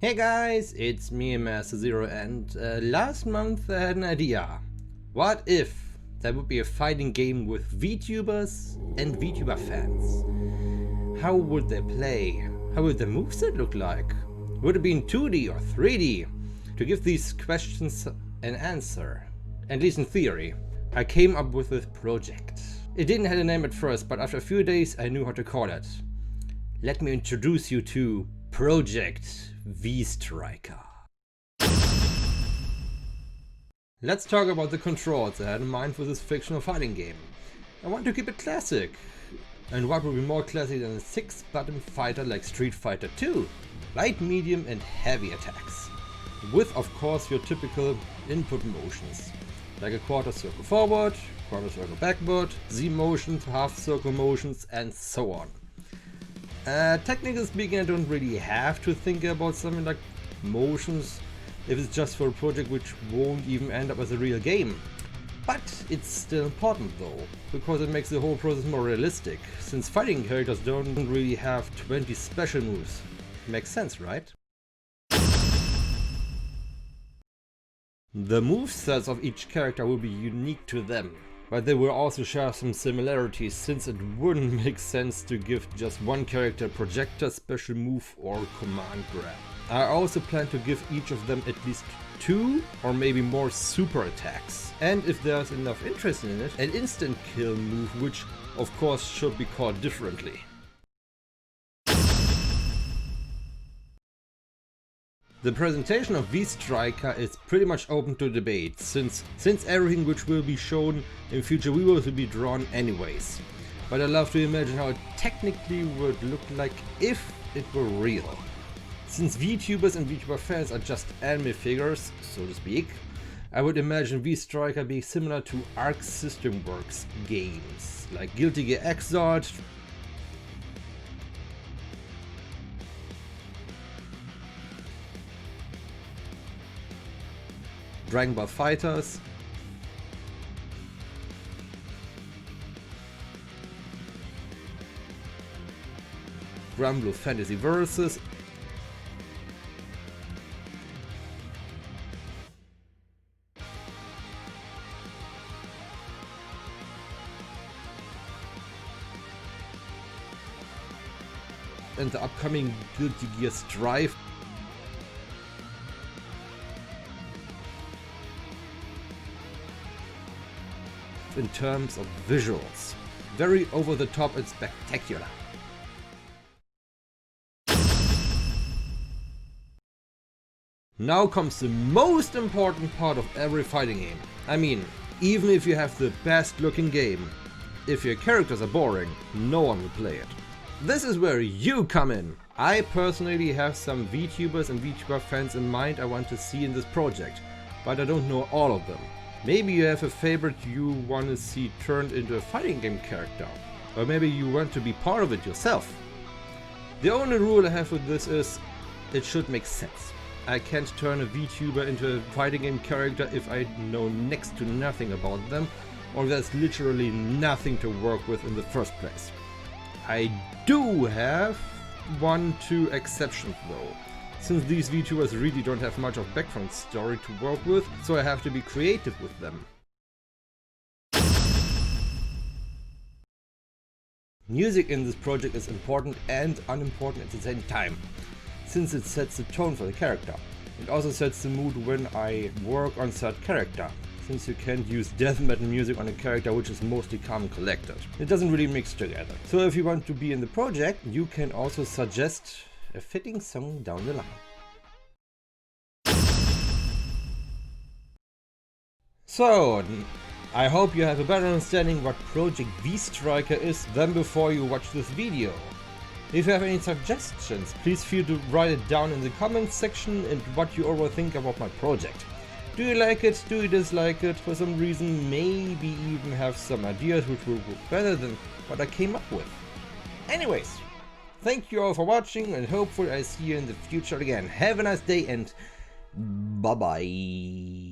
Hey guys, it's me, Master Zero, and last month I had an idea. What if there would be a fighting game with VTubers and VTuber fans? How would they play? How would the moveset look like? Would it be in 2D or 3D? To give these questions an answer, at least in theory, I came up with this project. It didn't have a name at first, but after a few days I knew how to call it. Let me introduce you to Project V-Striker. Let's talk about the controls I had in mind for this fictional fighting game. I want to keep it classic. And what would be more classic than a 6-button fighter like Street Fighter 2? Light, medium and heavy attacks. With of course your typical input motions. Like a quarter circle forward, quarter circle backward, Z motions, half circle motions and so on. Technically speaking, I don't really have to think about something like motions if it's just for a project which won't even end up as a real game. But it's still important though, because it makes the whole process more realistic, since fighting characters don't really have 20 special moves. Makes sense, right? The movesets of each character will be unique to them, but they will also share some similarities, since it wouldn't make sense to give just one character a projector, special move or command grab. I also plan to give each of them at least 2 or maybe more super attacks. And if there's enough interest in it, an instant kill move, which of course should be called differently. The presentation of V-Striker is pretty much open to debate, since everything which will be shown in future we will be drawn anyways. But I love to imagine how it technically would look like if it were real. Since VTubers and VTuber fans are just anime figures, so to speak, I would imagine V-Striker being similar to Arc System Works games, like Guilty Gear Xrd, Dragon Ball Fighters, Granblue Fantasy Versus, and the upcoming Guilty Gear Strive. In terms of visuals, very over the top and spectacular. Now comes the most important part of every fighting game. I mean, even if you have the best looking game, if your characters are boring, no one will play it. This is where you come in. I personally have some VTubers and VTuber fans in mind I want to see in this project, but I don't know all of them. Maybe you have a favorite you want to see turned into a fighting game character, or maybe you want to be part of it yourself. The only rule I have with this is, it should make sense. I can't turn a VTuber into a fighting game character if I know next to nothing about them, or there's literally nothing to work with in the first place. I do have 1-2 exceptions though. Since these VTubers really don't have much of background story to work with, so I have to be creative with them. Music in this project is important and unimportant at the same time, since it sets the tone for the character. It also sets the mood when I work on said character, since you can't use death metal music on a character which is mostly calm and collected. It doesn't really mix together. So if you want to be in the project, you can also suggest a fitting song down the line. So, I hope you have a better understanding what Project V-Striker is than before you watch this video. If you have any suggestions, please feel to write it down in the comments section and what you overall think about my project. Do you like it? Do you dislike it? For some reason, maybe even have some ideas which will work better than what I came up with. Anyways, thank you all for watching, and hopefully I see you in the future again. Have a nice day and bye bye.